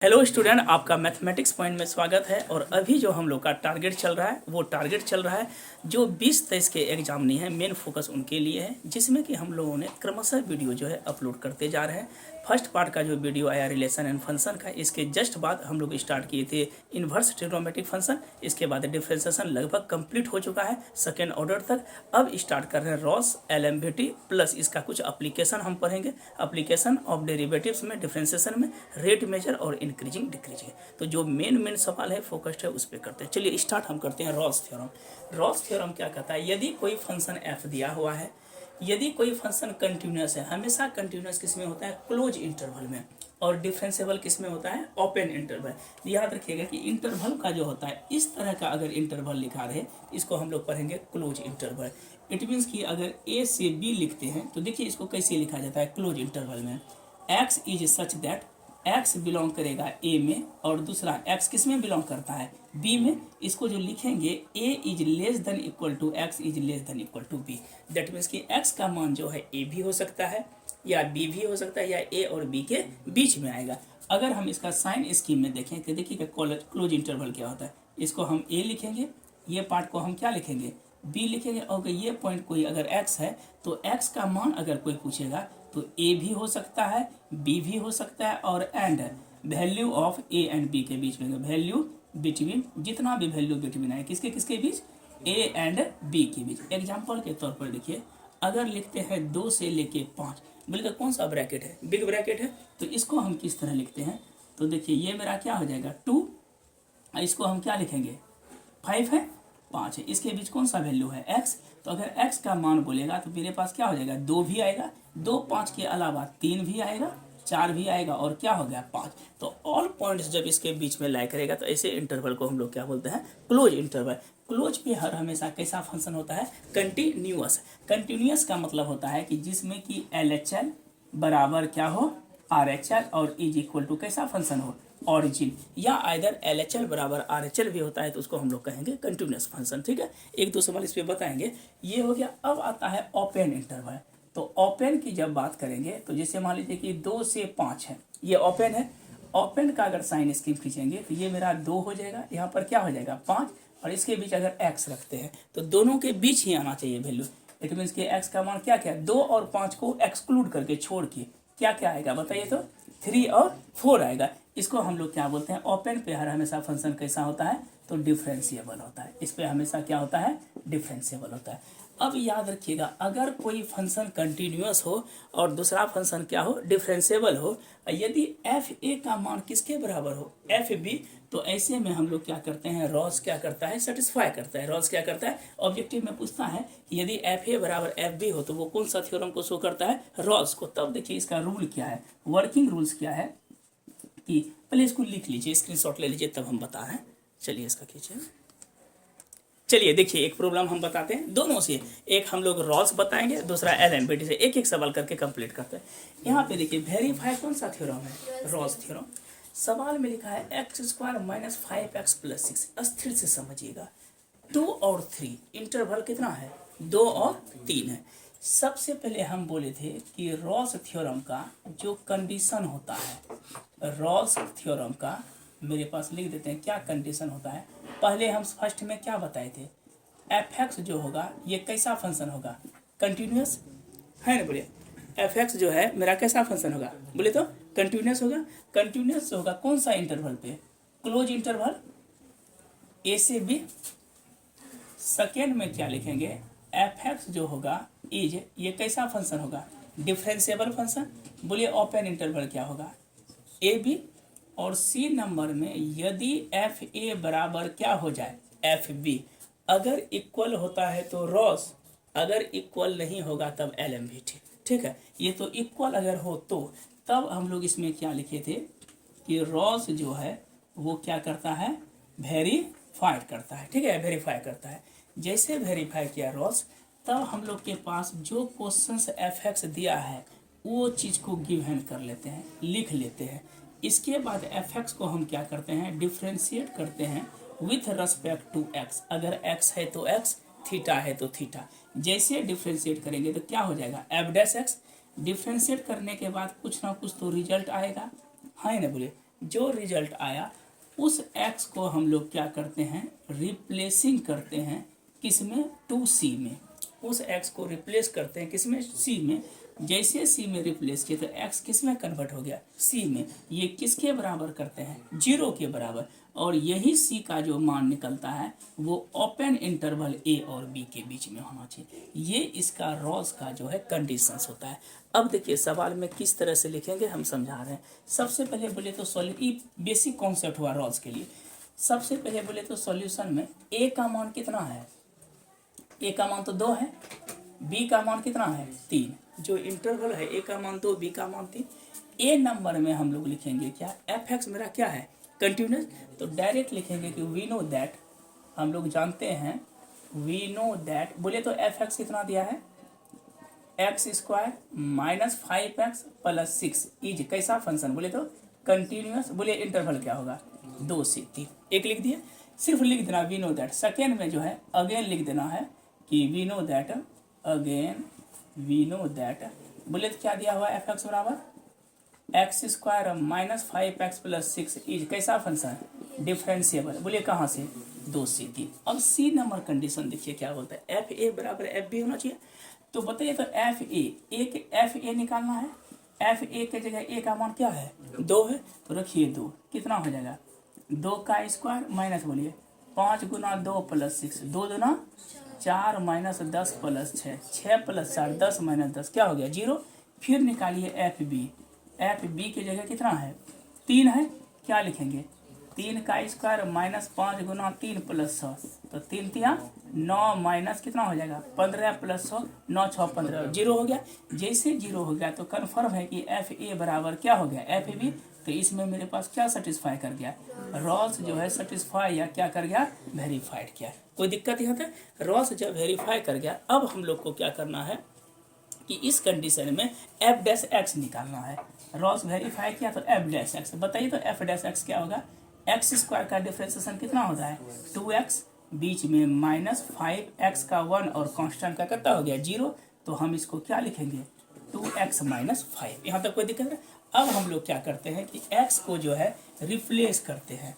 Hello student, आपका mathematics point में स्वागत है। और अभी जो हम लोग का टारगेट चल रहा है वो टारगेट चल रहा है जो 20-23 के एग्जाम नहीं है, मेन फोकस उनके लिए है, जिसमें कि हम लोगों ने क्रमशः वीडियो जो है अपलोड करते जा रहे हैं। फर्स्ट पार्ट का जो वीडियो आया रिलेशन एंड फंक्शन का, इसके जस्ट बाद हम लोग स्टार्ट किए थे इन्वर्स ट्रिग्नोमेट्रिक फंक्शन। इसके बाद डिफरेंशिएशन लगभग कंप्लीट हो चुका है सेकेंड ऑर्डर तक। अब स्टार्ट कर रहे हैं रॉस एलएमवीटी प्लस इसका कुछ एप्लीकेशन हम पढ़ेंगे, एप्लीकेशन ऑफ डेरिवेटिव्स में, डिफरेंशिएशन में, रेट मेजर और इंक्रीजिंग डिक्रीजिंग। तो जो मेन सवाल है फोकस्ड है उस पर करते हैं। चलिए स्टार्ट हम करते हैं रॉस थ्योरम। रॉस थ्योरम क्या कहता है? यदि कोई फंक्शन एफ दिया हुआ है, यदि कोई फंक्शन कंटिन्यूअस है, हमेशा कंटिन्यूअस किस में होता है? क्लोज इंटरवल में। और डिफरेंशिएबल किस में होता है? Open interval. याद रखिएगा कि इंटरवल का जो होता है, इस तरह का अगर इंटरवल लिखा रहे, इसको हम लोग पढ़ेंगे क्लोज इंटरवल। इट मीन्स कि अगर ए से बी लिखते हैं तो देखिए इसको कैसे लिखा जाता है क्लोज इंटरवल में। X is such that x belong करेगा ए में और दूसरा एक्स किस में बिलोंग करता है? बी में। इसको जो लिखेंगे A is less than equal to X is less than equal to B. That means कि एक्स का मान जो है ए भी हो सकता है या बी भी हो सकता है या ए और बी के बीच में आएगा। अगर हम इसका साइन स्कीम में देखें तो देखिए क्लोज इंटरवल क्या होता है। इसको हम ए लिखेंगे, ये पार्ट को हम क्या लिखेंगे? बी लिखेंगे। और ये पॉइंट कोई अगर एक्स है तो एक्स का मान अगर कोई पूछेगा तो ए भी हो सकता है, बी भी हो सकता है और end value of A and B के बीच में, वैल्यू बिटवीन, जितना भी वैल्यू बिटवीन है किसके किसके बीच? ए एंड बी के बीच। एग्जाम्पल के तौर पर देखिए, अगर लिखते हैं 2 से लेके 5, बोलेगा कौन सा ब्रैकेट है? बिग ब्रैकेट है। तो इसको हम किस तरह लिखते हैं? तो देखिए ये मेरा क्या हो जाएगा 2, इसको हम क्या लिखेंगे? 5 है, 5 है, इसके बीच कौन सा वैल्यू है? x। तो अगर x का मान बोलेगा तो मेरे पास क्या हो जाएगा? 2 भी आएगा, 2 5 के अलावा 3 भी आएगा, 4 भी आएगा और क्या हो गया? 5। तो ऑल पॉइंट्स जब इसके बीच में लाई करेगा तो ऐसे इंटरवल को हम लोग क्या बोलते हैं? Close interval. क्लोज पे हर हमेशा कैसा फंक्शन होता है? कंटिन्यूअस। कंटिन्यूअस का मतलब होता है कि जिसमें कि LHL बराबर क्या हो? RHL और इज इक्वल टू कैसा फंक्शन हो? ऑरिजिन। या आइदर LHL बराबर RHL भी होता है तो उसको हम लोग कहेंगे कंटिन्यूअस फंक्शन। ठीक है, एक दो सवाल इस पे बताएंगे। ये हो गया। अब आता है ओपन इंटरवल। तो ओपन की जब बात करेंगे तो जैसे मान लीजिए कि 2 से 5 है, ये ओपन है। ओपन का अगर साइन स्कीम खींचेंगे तो ये मेरा 2 हो जाएगा, यहाँ पर क्या हो जाएगा? 5। और इसके बीच अगर x रखते हैं तो दोनों के बीच ही आना चाहिए वैल्यू। इट मीन्स कि x का मान क्या क्या? 2 और 5 को एक्सक्लूड करके छोड़ के क्या क्या आएगा बताइए? तो 3 और 4 आएगा। इसको हम लोग क्या बोलते हैं? ओपन पे हर हमेशा फंक्शन कैसा होता है? तो डिफरेंशिएबल होता है। इस पे हमेशा क्या होता है? डिफरेंशिएबल होता है। अब याद रखिएगा, अगर कोई फंक्शन कंटिन्यूअस हो और दूसरा फंक्शन क्या हो? डिफरेंशिएबल हो, यदि एफ ए का मान किसके बराबर हो? एफ बी, तो ऐसे में हम लोग क्या करते हैं? रॉस क्या करता है? सेटिस्फाई करता है। रॉस क्या करता है? ऑब्जेक्टिव में पूछता है कि यदि एफ ए बराबर एफ बी हो तो वो कौन सा थ्योरम को शो करता है? रॉस को। तब देखिए इसका रूल क्या है, वर्किंग रूल्स क्या है कि पहले इसको लिख लीजिए, स्क्रीनशॉट ले लीजिए, तब हम बता रहे हैं। चलिए इसका खींचिए। चलिए देखिए एक प्रॉब्लम हम बताते हैं दोनों से। एक हम लोग रॉस बताएंगे, दूसरा एलएमपीटी से। एक एक सवाल करके कंप्लीट करते हैं। यहाँ पे देखिए वेरीफाई कौन सा थ्योरम है? Ross theorem. सवाल में लिखा है x² माइनस 5x प्लस 6। अस्थिर से समझिएगा। 2 और 3 इंटरवल कितना है? 2 और 3 है। सबसे पहले हम बोले थे कि रॉस थ्योरम का जो कंडीशन होता है, रॉस थ्योरम का मेरे पास लिख देते हैं क्या कंडीशन होता है। पहले हम फर्स्ट में क्या बताए थे? f(x) जो होगा ये कैसा फंक्शन होगा? कंटिन्यूअस है ना? बोलिए f(x) जो है मेरा कैसा फंक्शन होगा? बोले तो कंटिन्यूअस होगा। कंटिन्यूअस होगा कौन सा इंटरवल पे? क्लोज इंटरवल a से b। सेकेंड में क्या लिखेंगे? f(x) जो होगा इज, ये कैसा फंक्शन होगा? Differentiable function. बोलिए ओपन इंटरवल क्या होगा? A B. और सी नंबर में यदि एफ ए बराबर क्या हो जाए? F B. अगर इक्वल होता है तो रॉस, अगर इक्वल नहीं होगा तब एलएमवीटी। ठीक है, ये तो इक्वल अगर हो तो तब हम लोग इसमें क्या लिखे थे कि रॉस जो है वो क्या करता है? वेरीफाइड करता है। ठीक है, वेरीफाई करता है। जैसे वेरीफाई किया रॉस, तब हम लोग के पास जो क्वेश्चंस f(x) दिया है वो चीज़ को गिव हैंड कर लेते हैं, लिख लेते हैं। इसके बाद f(x) को हम क्या करते हैं? डिफ्रेंशिएट करते हैं विथ रेस्पेक्ट टू x। अगर x है तो x, थीटा है तो थीटा। जैसे डिफ्रेंशिएट करेंगे तो क्या हो जाएगा? f'(x). डिफ्रेंशिएट करने के बाद कुछ ना कुछ तो रिजल्ट आएगा, है ना? बोलिए जो रिजल्ट आया उस x को हम लोग क्या करते हैं, रिप्लेसिंग करते हैं किसमें, 2c में। उस x को रिप्लेस करते हैं किसमें, c में। जैसे c में रिप्लेस किए तो x किस में कन्वर्ट हो गया, c में। ये किसके बराबर करते हैं, 0 के बराबर। और यही c का जो मान निकलता है वो ओपन इंटरवल a और b के बीच में होना चाहिए। ये इसका रॉल्स का जो है कंडीशंस होता है। अब देखिए सवाल में किस तरह से लिखेंगे हम समझा रहे हैं। सबसे पहले बोले तो बेसिक कॉन्सेप्ट हुआ रॉल्स के लिए। सबसे पहले बोले तो सॉल्यूशन में a का मान कितना है, a का मान तो 2 है, b का मान कितना है 3। जो इंटरवल है a का मान 2, b का मान 3। a नंबर में हम लोग लिखेंगे क्या, f(x) मेरा क्या है, कंटिन्यूस। तो डायरेक्ट लिखेंगे कि वी नो दैट, हम लोग जानते हैं, वी नो दैट बोले तो f(x) कितना दिया है, x² - 5x + 6 इज कैसा फंक्शन, बोले तो कंटिन्यूस। बोले इंटरवल क्या होगा, 2 से 3। एक लिख दिए, सिर्फ लिख देना वी नो दैट। सेकेंड में जो है अगेन लिख देना है कि we know that, again we know that. बोले तो क्या दिया हुआ f(x) बराबर x² - 5x + 6 इज कैसा फंक्शन, डिफरेंशिएबल। बोले कहाँ से, 2 से 3। अब सी नंबर कंडीशन देखिए क्या बोलता है, fa बराबर fb होना चाहिए। तो बताइए तो fa निकालना है। fa के जगह a का मान क्या है, 2 है। तो रखिए 2 कितना हो जाएगा, 2 का स्क्वायर माइनस बोलिए 5 × 2 + 6, 2 दूना 4 - 10 + 6, 6 + 4 10 - 10 क्या हो गया 0। फिर निकालिए fb की जगह कितना है, 3 है। क्या लिखेंगे, 3 का स्क्वायर -5 × 3 + 6, तो 3 तिया 9 माइनस कितना हो जाएगा 15 + 6 9 6 15, 0 हो गया। जैसे 0 हो गया तो कन्फर्म है कि fa बराबर क्या हो गया, fb। तो इसमें मेरे पास क्या सेटिस्फाई कर गया, रॉल्स जो है सेटिस्फाई या क्या कर गया, वेरीफाइड किया। कोई दिक्कत यहाँ पे, रॉल्स जब वेरीफाई कर गया अब हम लोग को क्या करना है कि इस कंडीशन में f'(x) निकालना है। रॉल्स वेरीफाई किया तो f'(x), बताइए तो f'(x) क्या होगा, x² का डिफरेंशिएशन कितना होता है 2x, बीच में -5x का 1 और कांस्टेंट का कितना हो गया 0। तो हम इसको क्या लिखेंगे 2x - 5। यहाँ तक कोई दिक्कत है। अब हम लोग क्या करते हैं कि x को जो है रिप्लेस करते हैं,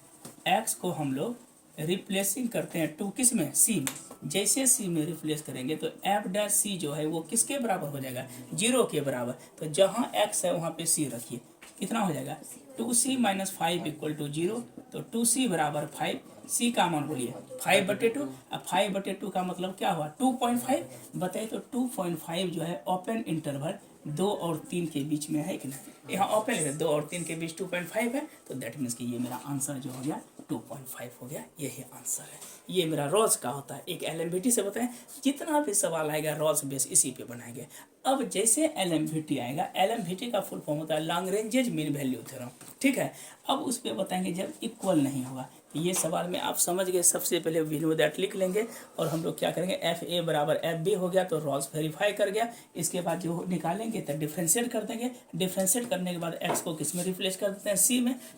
x को हम लोग रिप्लेसिंग करते हैं 2 किस में, c में। जैसे c में रिप्लेस करेंगे तो f' जो है वो किसके बराबर हो जाएगा, 0 के बराबर। तो जहाँ x है वहाँ पे c रखिए, कितना हो जाएगा 2c - 5 = 0। तो 2c बराबर 5, c का मान बोलिए 5/2। अब 5/2 का मतलब क्या हुआ 2.5। बताइए तो 2.5 जो है ओपन इंटरवल 2 और 3 के बीच में है कि नहीं, यहाँ ओपन है 2 और 3 के बीच 2.5 है। तो दैट मीन्स कि ये मेरा आंसर जो हो गया 2.5 हो गया, यही आंसर है। ये मेरा रॉल्स का होता है। एक LMVT से बताएं, जितना भी सवाल आएगा रॉल्स बेस इसी पे बनाएंगे। अब जैसे LMVT आएगा, LMVT का फुल फॉर्म होता है लैग्रेंज मीन वैल्यू थ्योरम, ठीक है। अब उस पर बताएंगे जब इक्वल नहीं होगा। ये सवाल में आप समझ गए, सबसे पहले वी नो दैट लिख लेंगे और हम लोग क्या करेंगे fa बराबर fb हो गया तो रॉल्स वेरीफाई कर गया। इसके बाद जो निकालेंगे तो डिफ्रेंशिएट कर देंगे। डिफ्रेंशिएट करने के बाद x को किस में रिप्लेस कर देते हैं,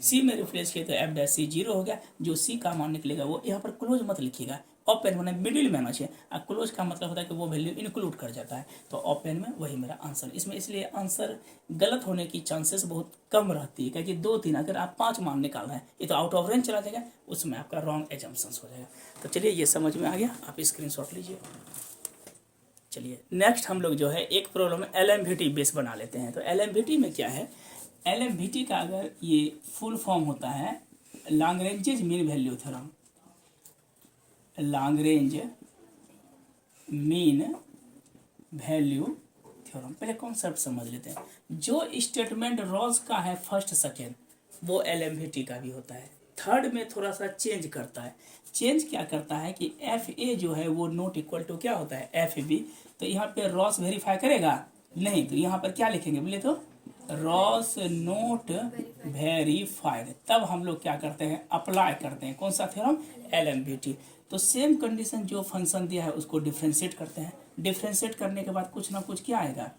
c में रिप्लेस किए तो f' 0 हो गया। जो c का मान निकलेगा वो यहाँ पर क्लोज मत लिखिएगा, ओपन मैंने मिडिल में आना चाहिए। और क्लोज का मतलब होता है कि वो वैल्यू इंक्लूड कर जाता है, तो ओपन में वही मेरा आंसर। इसमें इसलिए आंसर गलत होने की चांसेस बहुत कम रहती है, क्योंकि 2 3 अगर आप 5 मान निकाल रहे हैं ये तो आउट ऑफ रेंज चला जाएगा, उसमें आपका रॉन्ग एजम्पशंस हो जाएगा। तो चलिए ये समझ में आ गया, आप स्क्रीनशॉट लीजिए। चलिए नेक्स्ट हम लोग जो है एक प्रॉब्लम LMVT बेस बना लेते हैं। तो LMVT में क्या है, LMVT का अगर ये फुल फॉर्म होता है Lagrange mean value theorem, Lagrange mean value theorem. पहले कॉन्सेप्ट समझ लेते हैं। जो स्टेटमेंट रॉल्स का है फर्स्ट सेकेंड वो LMVT का भी होता है। थर्ड में थोड़ा सा चेंज करता है। चेंज क्या करता है कि FA जो है वो नॉट इक्वल टू क्या होता है FB। तो यहाँ पे रॉल्स वेरीफाई करेगा नहीं, तो यहाँ पर क्या लिखेंगे बोले तो रॉल्स नोट वेरीफाइड। तब हम लोग क्या करते हैं अप्लाई करते हैं कौन सा थ्योरम, LMVT। तो सेम कंडीशन जो फंक्शन दिया है उसको डिफ्रेंशिएट करते हैं। डिफ्रेंशिएट करने के बाद कुछ ना कुछ क्या आएगा,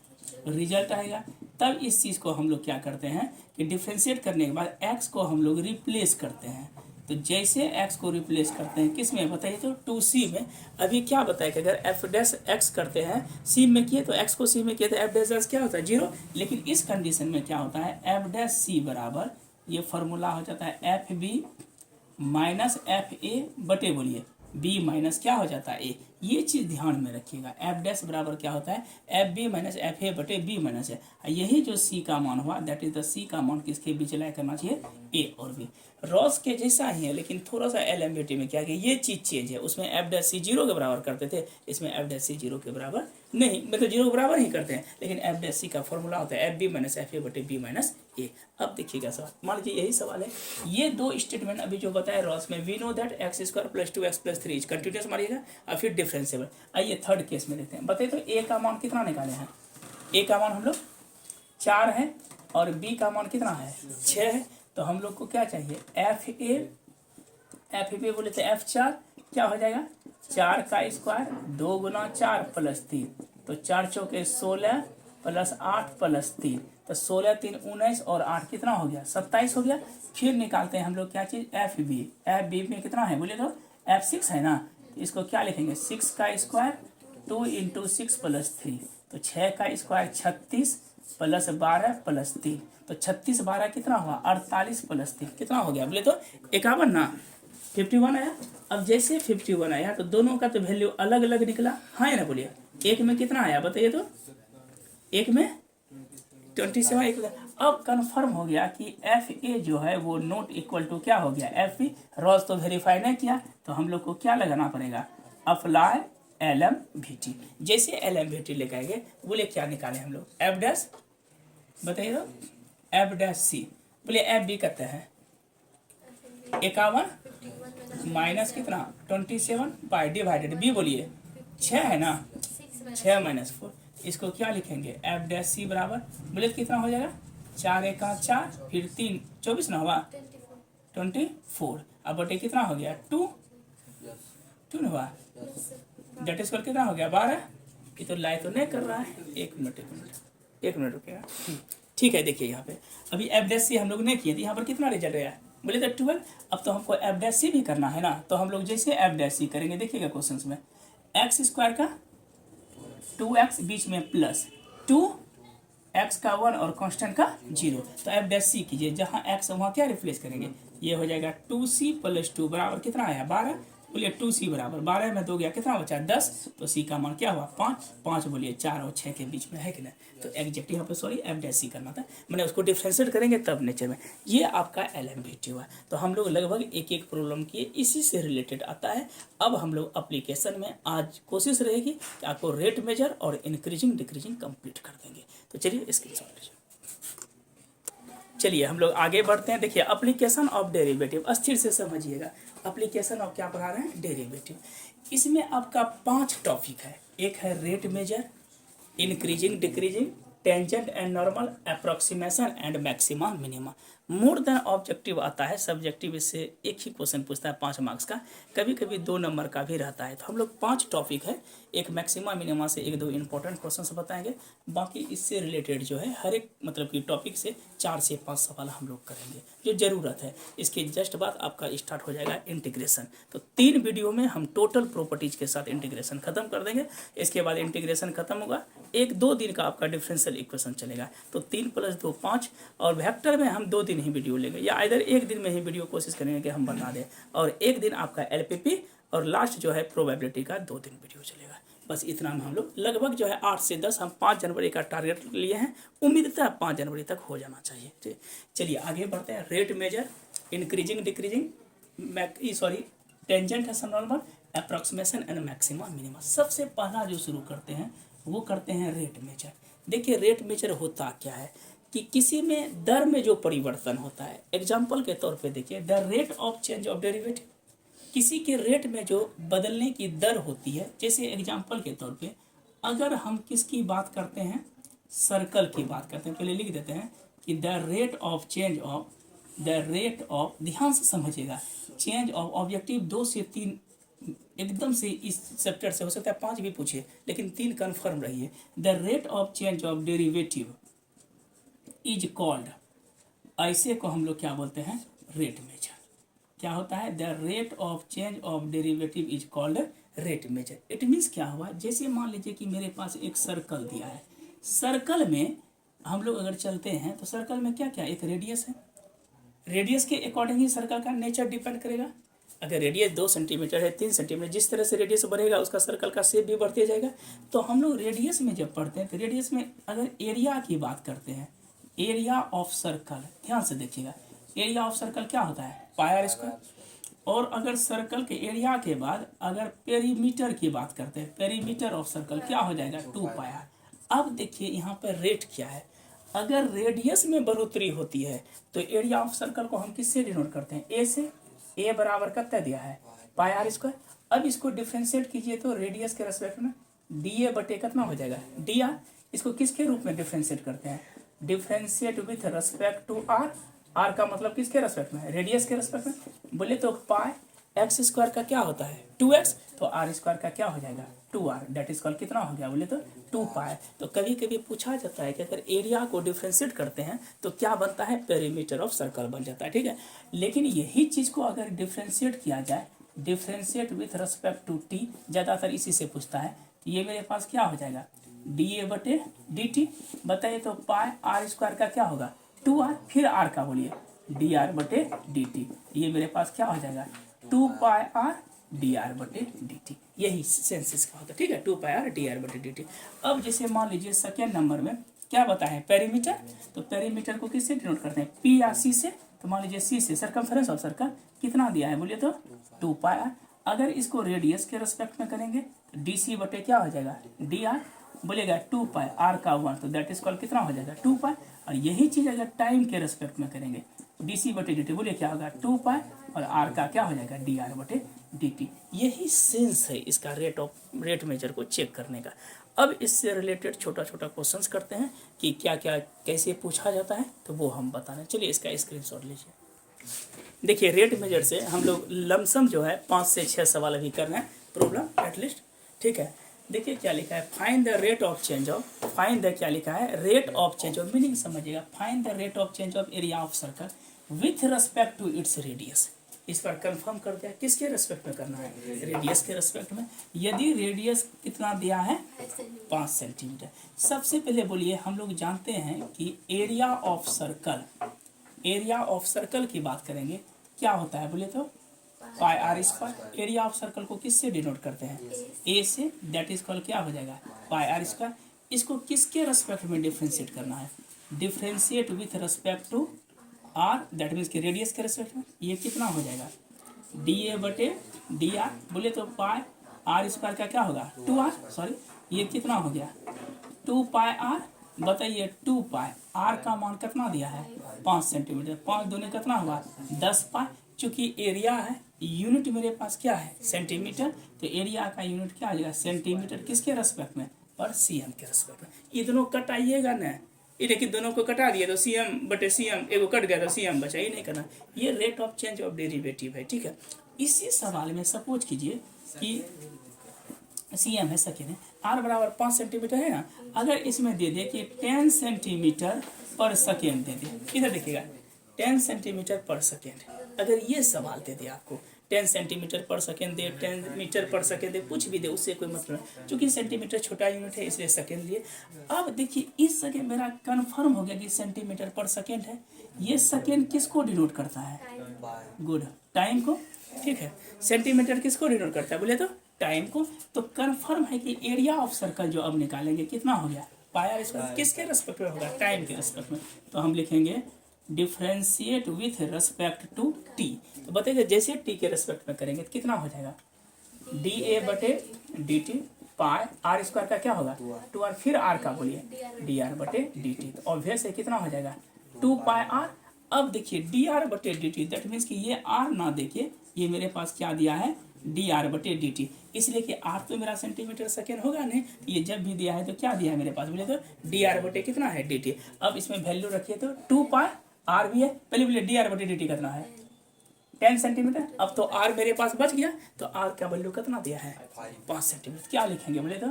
रिजल्ट आएगा। तब इस चीज़ को हम लोग क्या करते हैं कि डिफ्रेंशिएट करने के बाद x को हम लोग रिप्लेस करते हैं। तो जैसे x को रिप्लेस करते हैं किस में बताइए तो 2c में। अभी क्या बताया कि अगर f'(x) करते हैं c में किए तो x को c में किए तो f' क्या होता है 0। लेकिन इस कंडीशन में क्या होता है f' बराबर ये फॉर्मूला हो जाता है F B minus F A बटे बोलिए बी माइनस क्या हो जाता है ए। ये चीज़ ध्यान में रखिएगा, एफ डैश बराबर क्या होता है F B minus F A बटे बी माइनस है। यही जो सी का मान हुआ दैट इज द सी का मान किसके बीच लाया करना चाहिए ए और बी। रॉस के जैसा ही है लेकिन थोड़ा सा एलएमबीटी में क्या है ये चीज़ चेंज है। उसमें एफ डैश सी 0 के बराबर करते थे, इसमें एफ डैश सी 0 के बराबर नहीं, मतलब 0 के बराबर ही करते हैं, लेकिन एफ डैश सी का फॉर्मूला होता है F B minus F A बटे बी माइनस ए। अब देखिएगा सवाल, मान लीजिए यही सवाल है, ये दो स्टेटमेंट अभी जो बताया रॉस में, we know that X square plus 2x plus 3 is continuous मारिएगा और फिर डिफरेंशिएबल। आइए थर्ड केस में देखते हैं। बताइए तो ए का मान कितना निकाले हैं, ए का मान हम लोग 4 है और बी का मान कितना है 6 है। तो हम लोग को क्या चाहिए एफ ए बोले तो F4 क्या हो जाएगा 4 का स्क्वायर 2 गुना 4 प्लस 3, तो 4 चौके 16 प्लस 8 प्लस 3, तो 16 3 19 और 8 कितना हो गया 27 हो गया। फिर निकालते हैं हम लोग क्या चीज़ एफ बी में कितना है बोले तो F6 है ना, इसको क्या लिखेंगे 6 का स्क्वायर 2 इंटू 6 प्लस 3, तो 6 का स्क्वायर 36 प्लस 12 प्लस 3, तो 36 12 कितना हुआ 48 प्लस 3 कितना हो गया बोले तो 51 ना, 51 आया। अब जैसे 51 आया तो दोनों का तो वैल्यू अलग अलग निकला, हाँ या ना बोलिए। एक में कितना आया बताइए तो, एक में 27, एक में। अब कंफर्म हो गया कि एफ ए जो है वो नॉट इक्वल टू क्या हो गया एफ बी। रॉस तो वेरीफाई नहीं किया तो हम लोग को क्या लगाना पड़ेगा अप्लाई LMVT। जैसे LMVT लगाएंगे बोले क्या निकाले हम लोग एफ डैश, बताइए तो एफ डैश सी, बोले एफ बी कहते हैं 51 माइनस कितना 27 बाई डिवाइडेड बी बोलिए 6 है ना, 6 माइनस 4, इसको क्या लिखेंगे एफ डैश सी बराबर बोले कितना हो जाएगा 4 एका 4 फिर 3 24 ना हुआ 24, अब बटे कितना हो गया 2 ना हुआ, डेट स्क्वायर कितना हो गया 12। ये तो लाइट तो नहीं कर रहा है, एक मिनट रुकेगा। ठीक है, देखिए यहाँ पे अभी एफ डैश सी हम लोग नहीं किए थे, यहाँ पर कितना रिजल्ट आया बोले तो 12। अब तो हमको एफ डैश सी भी करना है ना, तो हम लोग जैसे एफ डैश सी करेंगे देखिएगा क्वेश्चन में एक्स स्क्वायर का 2x बीच में प्लस 2 x का 1 और कांस्टेंट का 0, तो एफ डैश सी कीजिए, जहाँ x वहाँ क्या रिप्लेस करेंगे, ये हो जाएगा 2c प्लस 2 बराबर कितना आया 12, बोलिए 2c बराबर 12 में 2 गया कितना बचा 10, तो c का मान क्या हुआ 5 बोलिए 4 और 6 के बीच में है कि नहीं, तो एग्जैक्ट यहाँ पे सॉरी एफ डैश सी करना था, मैंने उसको डिफ्रेंशिएट करेंगे तब नेचर में। ये आपका LMVT हुआ। तो हम लोग लगभग एक प्रॉब्लम किए, इसी से रिलेटेड आता है। अब हम लोग एप्लीकेशन में आज कोशिश रहेगी कि आपको रेट मेजर और इंक्रीजिंग डिक्रीजिंग कंप्लीट कर देंगे। तो चलिए स्क्रीनशॉट लीजिए। चलिए हम लोग आगे बढ़ते हैं। देखिए एप्लीकेशन ऑफ डेरिवेटिव, अस्थिर से समझिएगा। एप्लीकेशन ऑफ क्या पढ़ा रहे हैं डेरिवेटिव। इसमें आपका 5 टॉपिक है, एक है rate measure, increasing decreasing, tangent and normal, approximation and maxima minima. More than objective आता है, सब्जेक्टिव इससे एक ही क्वेश्चन पूछता है 5 मार्क्स का, कभी कभी 2 नंबर का भी रहता है। तो हम लोग 5 टॉपिक है, एक मैक्सिमा मिनिमा से 1-2 इंपॉर्टेंट क्वेश्चन बताएंगे, बाकी इससे रिलेटेड जो है हर एक मतलब कि टॉपिक से 4 से 5 सवाल हम लोग करेंगे जो ज़रूरत है। इसके जस्ट बाद आपका स्टार्ट हो जाएगा इंटीग्रेशन। तो 3 वीडियो में हम टोटल प्रॉपर्टीज के साथ इंटीग्रेशन खत्म कर देंगे। इसके बाद इंटीग्रेशन खत्म होगा, 1-2 दिन का आपका डिफरेंशियल इक्वेशन चलेगा। तो 3 + 2 5, और वेक्टर में हम 2 दिन ही वीडियो लेंगे, या इधर 1 दिन में ही वीडियो कोशिश करेंगे कि हम बता दें, और 1 दिन आपका LPP और लास्ट जो है प्रोबेबिलिटी का 2 दिन वीडियो चलेगा। बस इतना में हम लोग लगभग जो है 8 से 10 हम 5 जनवरी का टारगेट लिए हैं, उम्मीद है 5 जनवरी तक हो जाना चाहिए। ठीक, चलिए आगे बढ़ते हैं। Rate measure, increasing decreasing, tangent है normal, approximation and maxima minima. सबसे पहला जो शुरू करते हैं वो करते हैं रेट मेजर। देखिए रेट मेजर होता क्या है कि किसी में दर में जो परिवर्तन होता है, एग्जाम्पल के तौर पे देखिए the rate of change of derivative, किसी के रेट में जो बदलने की दर होती है। जैसे एग्जाम्पल के तौर पे अगर हम किसकी बात करते हैं, सर्कल की बात करते हैं, पहले लिख देते हैं कि the rate of change of, the rate of, ध्यान से समझिएगा, चेंज ऑफ ऑब्जेक्टिव 2 से 3 एकदम से इस चैप्टर से हो सकता है 5 भी पूछे, लेकिन 3 कन्फर्म रहिए। The rate of change of derivative is called, ऐसे को हम लोग क्या बोलते हैं रेट मेजर। क्या होता है, the rate of change of derivative is called rate measure. It means क्या हुआ, जैसे मान लीजिए कि मेरे पास एक सर्कल दिया है, सर्कल में हम लोग अगर चलते हैं तो सर्कल में क्या क्या, एक रेडियस है, रेडियस के अकॉर्डिंग ही सर्कल का नेचर डिपेंड करेगा। अगर रेडियस 2 सेंटीमीटर है, 3 सेंटीमीटर, जिस तरह से रेडियस बढ़ेगा उसका सर्कल का शेप भी बढ़ते जाएगा। तो हम लोग रेडियस में जब पढ़ते हैं तो रेडियस में अगर एरिया की बात करते हैं, एरिया ऑफ सर्कल, ध्यान से देखिएगा, एरिया ऑफ सर्कल क्या होता है, पाई आर स्क्वायर। और अगर सर्कल के एरिया के बाद अगर पेरीमीटर की बात करते हैं, पेरीमीटर ऑफ सर्कल क्या हो जाएगा, 2 पाई आर। अब देखिए यहाँ पर रेट क्या है, अगर रेडियस में बढ़ोतरी होती है तो एरिया ऑफ सर्कल को हम किससे डिनोट करते हैं, ए से। ए बराबर कितना दिया है, पाई आर स्क्वायर। अब इसको डिफ्रेंशिएट कीजिए तो रेडियस के रेस्पेक्ट में डी ए बटे कितना हो जाएगा, डी आर। इसको किसके रूप में डिफ्रेंशिएट करते हैं, differentiate with respect to R. R का मतलब किसके रेस्पेक्ट में है, रेडियस के रेस्पेक्ट में। बोले तो पाई एक्स स्क्वायर का क्या होता है 2x, तो आर स्क्वायर का क्या हो जाएगा 2r, डेट इज कॉल कितना हो गया, बोले तो 2 पाई। तो कभी कभी पूछा जाता है कि अगर एरिया को डिफ्रेंशिएट करते हैं तो क्या बनता है, पेरीमीटर ऑफ सर्कल बन जाता है, ठीक है। लेकिन यही चीज को अगर डिफ्रेंशिएट किया जाए, differentiate with respect to T, ज्यादातर इसी से पूछता है, तो ये मेरे पास क्या हो जाएगा, डी ए बटे डी टी। बताइए तो पाई आर स्क्वायर का क्या होगा 2r, फिर r का बोलिए डी आर बटे डी टी। ये मेरे पास क्या हो जाएगा 2 पाई आर डी आर बटे डी टी। यही सेंस का होता है, ठीक है, 2 पाई आर डी आर बटे डी टी। अब जैसे मान लीजिए सेकेंड नंबर में क्या बताएं, पेरीमीटर। तो पेरीमीटर को किससे डिनोट करते हैं, पी या सी से। तो मान लीजिए सी से सर्कमफेरेंस ऑफ सर्कल कितना दिया है, बोलिए तो 2 पाई आर। अगर इसको रेडियस के रेस्पेक्ट में करेंगे तो डी सी बटे क्या हो जाएगा, डी आर। बोलेगा 2 पाई आर का 1, तो दैट इज कॉल कितना हो जाएगा 2 पाई। और यही चीज अगर टाइम के रेस्पेक्ट में करेंगे, डी सी बटे डी टी, बोलिए क्या होगा 2 पाई, और आर का क्या हो जाएगा डी आर बटे डी टी। यही सेंस है इसका रेट मेजर को चेक करने का। अब इससे रिलेटेड छोटा छोटा क्वेश्चंस करते हैं कि क्या क्या कैसे पूछा जाता है, तो वो हम बताने। चलिए इसका स्क्रीनशॉट लीजिए। देखिए रेट मेजर से हम लोग लमसम जो है 5 से 6 सवाल अभी कर रहे हैं, प्रॉब्लम एटलीस्ट, ठीक है। देखिए क्या लिखा है, find the rate of change of, find the क्या लिखा है, rate of change of, meaning समझिएगा, find the rate of change of area of circle with respect to its radius. इस पर कंफर्म कर दिया, किसके रेस्पेक्ट में करना है, रेडियस के रेस्पेक्ट में। यदि रेडियस कितना दिया है 5 सेंटीमीटर। सबसे पहले बोलिए, हम लोग जानते हैं कि area of circle, area of circle की बात करेंगे क्या होता है, बोले तो pi are square. Area of circle को किससे डिनोट करते हैं, ए से, दैट इज कॉल क्या हो जाएगा पाई आर स्क्वायर। इसको किसके रेस्पेक्ट में डिफ्रेंशिएट करना है, differentiate with respect to R, that means कि रेडियस के रेस्पेक्ट में। ये कितना हो जाएगा डी ए बटे डी आर। बोले तो पाई आर स्क्वायर का क्या होगा 2r, सॉरी ये कितना हो गया 2 पाई आर। बताइए 2 पाई आर का मान कितना दिया है 5 सेंटीमीटर, 5 दूनी कितना हुआ 10 पाई। चूंकि एरिया है, यूनिट मेरे पास क्या है सेंटीमीटर, तो एरिया का यूनिट क्या आ जाएगा सेंटीमीटर, किसके रेस्पेक्ट में, पर सीएम के रेस्पेक्ट में। ये दोनों कटाइएगा ना, ये देखिए दोनों को कटा दिया तो सीएम बटे सीएम, एगो कट गया तो सीएम बचा, ये नहीं करना। ये rate of change of derivative है, ठीक है। इसी सवाल में सपोज कीजिए कि सीएम है, सेकेंड है, आर बराबर 5 सेंटीमीटर है ना। अगर इसमें दे दे कि 10 सेंटीमीटर पर सेकेंड दे दे, इधर देखिएगा 10 सेंटीमीटर पर सेकेंड। अगर ये सवाल दे दे आपको 10 सेंटीमीटर पर सेकेंड दे, 10 मीटर पर सेकेंड दे, कुछ भी दे, उससे कोई मतलब नहीं। चूंकि सेंटीमीटर छोटा यूनिट है इसलिए सेकेंड लिए। अब देखिए इस जगह मेरा कंफर्म हो गया कि सेंटीमीटर पर सेकेंड है। ये सेकेंड किसको डिनोट करता है, गुड, टाइम को, ठीक है। सेंटीमीटर किसको डिनोट करता है, बोले तो टाइम को। तो कंफर्म है कि एरिया ऑफ सर्कल जो अब निकालेंगे कितना हो गया पाई आर स्क्वायर, किसके रेस्पेक्ट में होगा, टाइम के रेस्पेक्ट में। तो हम लिखेंगे differentiate with respect to T. तो बताइए जैसे टी के रेस्पेक्ट में करेंगे तो कितना हो जाएगा डी ए बटे D T, pi are square का क्या होगा 2r, फिर r का बोलिए डी आर बटे डी टी। तो ऑब्वियस है कितना हो जाएगा 2 पाई आर। अब देखिए डी आर बटे डी टी, दैट मीन्स कि ये r ना देखिए, ये मेरे पास क्या दिया है डी आर बटे डी टी, इसलिए कि r तो मेरा सेंटीमीटर सेकेंड होगा नहीं। ये जब भी दिया है तो क्या दिया है मेरे पास, बोले तो डी आर बटे कितना है डी टी। अब इसमें वैल्यू रखिए तो 2 पाई आर भी है, पहले बोले डी आर बटे डी टी कितना है 10 सेंटीमीटर। अब तो आर मेरे पास बच गया, तो आर का वैल्यू कितना दिया है 5 सेंटीमीटर। क्या लिखेंगे, बोले तो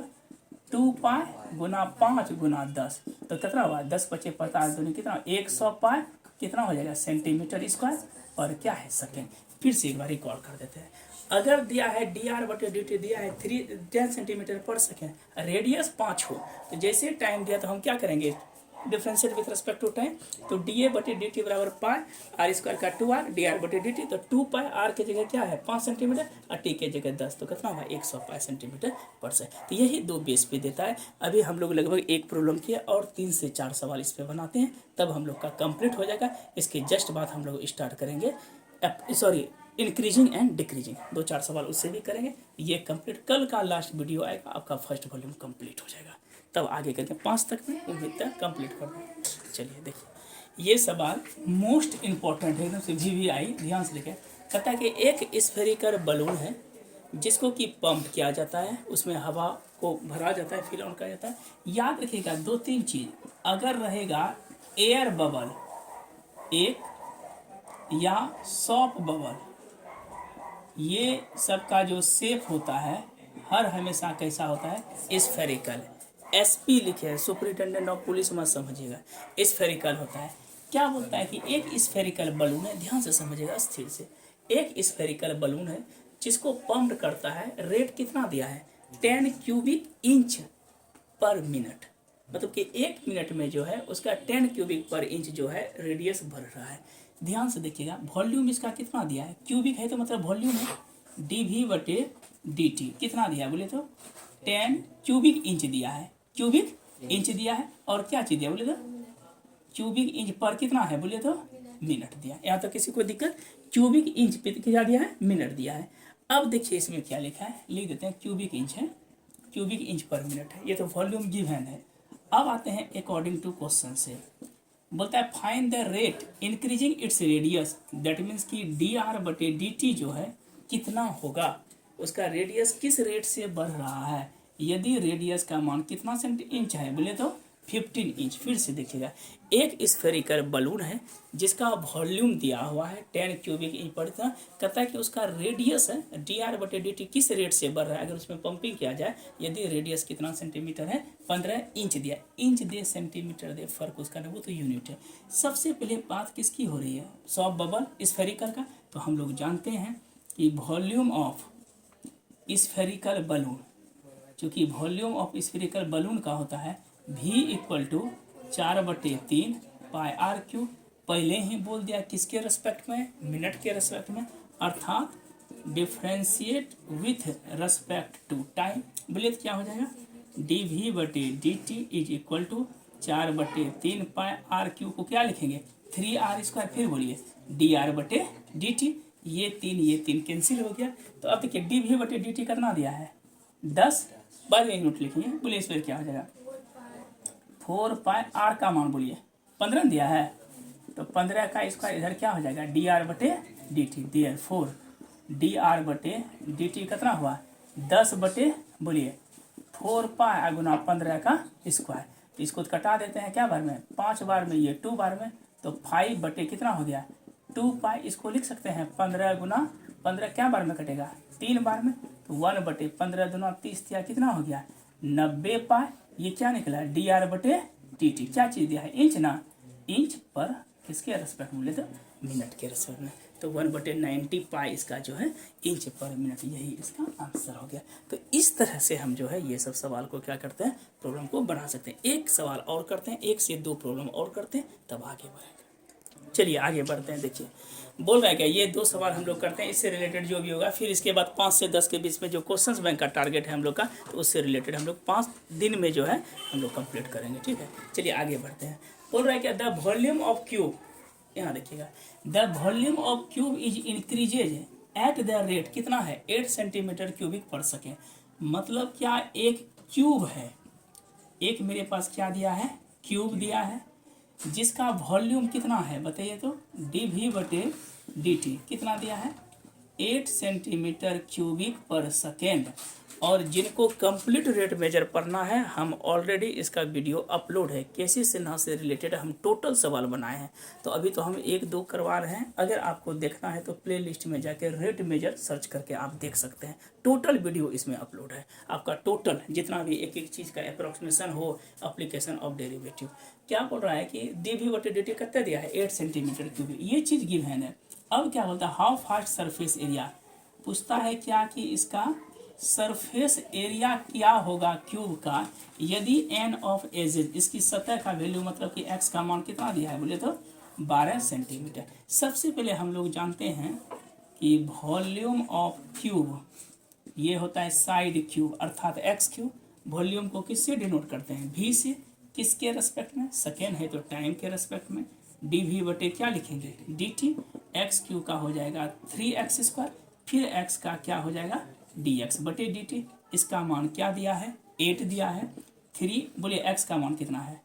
2 पाई गुना 5 गुना 10, तो कितना हुआ 10 × 5 = 50, दूनी कितना 100 पाई, कितना हो जाएगा सेंटीमीटर स्क्वायर, और क्या है सेकेंड। फिर से एक बार रिकॉल कर देते हैं। अगर दिया है डी आर बटे डी टी दिया है 10 सेंटीमीटर पर सेकेंड, रेडियस 5 हो, तो जैसे टाइम दिया तो हम क्या करेंगे differentiate with respect to time, तो dA/dt बराबर पाई आर स्क्वायर का 2r dr/dt, तो 2 पाई आर की जगह क्या है 5 सेंटीमीटर और टी के जगह 10, तो कितना हुआ 100 पाई सेंटीमीटर पर सेकंड। तो यही दो बेस पे देता है। अभी हम लोग लगभग एक प्रॉब्लम किया और 3 से 4 सवाल इस पे बनाते हैं, तब हम लोग का कंप्लीट हो जाएगा। इसके जस्ट बाद हम लोग स्टार्ट करेंगे इंक्रीजिंग एंड डिक्रीजिंग, 2-4 सवाल उससे भी करेंगे। ये कंप्लीट कल का लास्ट वीडियो आएगा, आपका फर्स्ट वॉल्यूम कंप्लीट हो जाएगा, तब आगे करके 5 तक में उम्मीद तक कंप्लीट कर दें। चलिए देखिए, ये सवाल मोस्ट इंपॉर्टेंट है एकदम से, VVI ध्यान से लिखें। कहता है कि एक स्फेरिकल बलून है जिसको कि पंप किया जाता है, उसमें हवा को भरा जाता है, फिल ऑन किया जाता है। याद रखिएगा 2-3 चीज, अगर रहेगा एयर बबल एक या सॉफ्ट बबल, ये सबका जो शेप होता है हर हमेशा कैसा होता है स्फेरिकल। SP लिखे है, सुपरिटेंडेंट ऑफ पुलिस मत समझिएगा, स्फेरिकल होता है। क्या बोलता है कि एक स्फेरिकल बलून है, ध्यान से समझिएगा स्थिर से, एक स्फेरिकल बलून है जिसको पंप करता है, रेट कितना दिया है 10 क्यूबिक इंच पर मिनट, मतलब कि 1 मिनट में जो है उसका 10 क्यूबिक पर इंच जो है रेडियस बढ़ रहा है। ध्यान से देखिएगा, वॉल्यूम इसका कितना दिया है, क्यूबिक है तो मतलब वॉल्यूम है, dV/dt कितना दिया है बोले तो 10 क्यूबिक इंच दिया है, क्यूबिक इंच दिया है, और क्या चीज दिया बोले तो क्यूबिक इंच पर कितना है बोले तो मिनट दिया। यहाँ तो किसी को दिक्कत, क्यूबिक इंच पे क्या दिया है मिनट दिया है। अब देखिए इसमें क्या लिखा है, लिख देते हैं क्यूबिक इंच है, क्यूबिक इंच पर मिनट है, ये तो वॉल्यूम गिवन है। अब आते हैं अकॉर्डिंग टू क्वेश्चन से, बोलता है find the rate increasing its radius, that means कि dr/dt जो है कितना होगा, उसका रेडियस किस रेट से बढ़ रहा है। यदि रेडियस का मान कितना इंच है बोले तो 15 इंच। फिर से देखिएगा, एक स्फेरिकल बलून है जिसका वॉल्यूम दिया हुआ है 10 क्यूबिक इंच पर, कहता है कि उसका रेडियस है dr/dt किस रेट से बढ़ रहा है। अगर उसमें पंपिंग किया जाए, यदि रेडियस कितना सेंटीमीटर है 15 इंच दिया, इंच दे सेंटीमीटर दे फर्क उसका नहीं, वो तो यूनिट है। सबसे पहले बात किसकी हो रही है, सॉफ्ट बबल स्फेरिकल का, तो हम लोग जानते हैं कि वॉल्यूम ऑफ स्फेरिकल बलून, चूँकि वॉल्यूम ऑफ स्फेरिकल बलून का होता है V = 4/3 पाई आर क्यूब। पहले ही बोल दिया किसके रेस्पेक्ट में, मिनट के रेस्पेक्ट में, अर्थात differentiate with respect to time. बोले तो क्या हो जाएगा dV/dt = 4/3 पाई आर क्यूब को क्या लिखेंगे 3r²। फिर बोलिए dr/dt, ये 3 कैंसिल हो गया। तो अब देखिए dV/dt कितना दिया है 10, बाद में यूनिट लिखेंगे। बोलिए इस पर क्या हो जाएगा 4 पाई आर का मान बोलिए 15 दिया है, तो 15 का स्क्वायर इधर क्या हो जाएगा dr/dt, दिया 4 dr/dt कितना हुआ 10 बटे बोलिए 4 पाई गुना 15 का स्क्वायर। तो इसको कटा देते हैं क्या बार में 5 बार में, ये 2 बार में, तो 5 बटे कितना हो गया 2 पाई। इसको लिख सकते हैं 15 गुना 15 क्या बार में कटेगा 3 बार में, तो 1/15 दूना 30 दिया, कितना हो गया 90 पाई। ये क्या निकला dr/dt, क्या चीज दिया है इंच ना, इंच पर किसके रेस्पेक्ट में बोले तो मिनट के रेस्पेक्ट में, तो 1/90 पाई इसका जो है इंच पर मिनट, यही इसका आंसर हो गया। तो इस तरह से हम जो है ये सब सवाल को क्या करते हैं, प्रॉब्लम को बना सकते हैं। एक सवाल और करते हैं, 1 से 2 प्रॉब्लम और करते हैं, तब आगे बढ़ेंगे। चलिए आगे बढ़ते हैं। देखिए बोल रहा है क्या, ये 2 सवाल हम लोग करते हैं, इससे रिलेटेड जो भी होगा, फिर इसके बाद 5 से 10 के बीच में जो क्वेश्चंस बैंक का टारगेट है हम लोग का, तो उससे रिलेटेड हम लोग 5 दिन में जो है हम लोग कंप्लीट करेंगे। ठीक है, चलिए आगे बढ़ते हैं। बोल रहा है क्या, द वॉल्यूम ऑफ क्यूब, यहाँ देखिएगा, the volume of cube is increases at the rate कितना है 8 सेंटीमीटर क्यूबिक पर सेकेंड। मतलब क्या, एक क्यूब है, एक मेरे पास क्या दिया है क्यूब दिया है, जिसका वॉल्यूम कितना है बताइए तो dV/dt कितना दिया है 8 सेंटीमीटर क्यूबिक पर सेकेंड। और जिनको कंप्लीट रेट मेजर करना है, हम ऑलरेडी इसका वीडियो अपलोड है, केसी सिन्हा से रिलेटेड हम टोटल सवाल बनाए हैं। तो अभी तो हम 1-2 करवा रहे हैं, अगर आपको देखना है तो प्ले लिस्ट में जाकर रेट मेजर सर्च करके आप देख सकते हैं। टोटल वीडियो इसमें अपलोड है, आपका टोटल जितना भी एक एक चीज़ का अप्रोक्सीमेशन हो, एप्लीकेशन ऑफ डेरिवेटिव। क्या बोल रहा है कि dV/dt कितना दिया है 8 सेंटीमीटर क्यूबिक, ये चीज़ गिवन है। अब क्या बोलता है, हाउ फास्ट सरफेस एरिया, पूछता है क्या कि इसका सरफेस एरिया क्या होगा क्यूब का यदि एन ऑफ एजेस, इसकी सतह का वैल्यू मतलब कि एक्स का मान कितना दिया है बोले तो 12 सेंटीमीटर। सबसे पहले हम लोग जानते हैं कि वॉल्यूम ऑफ क्यूब ये होता है साइड क्यूब अर्थात एक्स क्यूब। वॉल्यूम को किससे डिनोट करते हैं, वी से। किसके रेस्पेक्ट में, सेकेंड है तो टाइम के रेस्पेक्ट में। डी वी बटे क्या लिखेंगे, डी टी। एक्स क्यू का हो जाएगा 3x², फिर एक्स का क्या हो जाएगा डी एक्स बटे डी टी। इसका मान क्या दिया है, 8 दिया है। 3 बोले एक्स का मान कितना है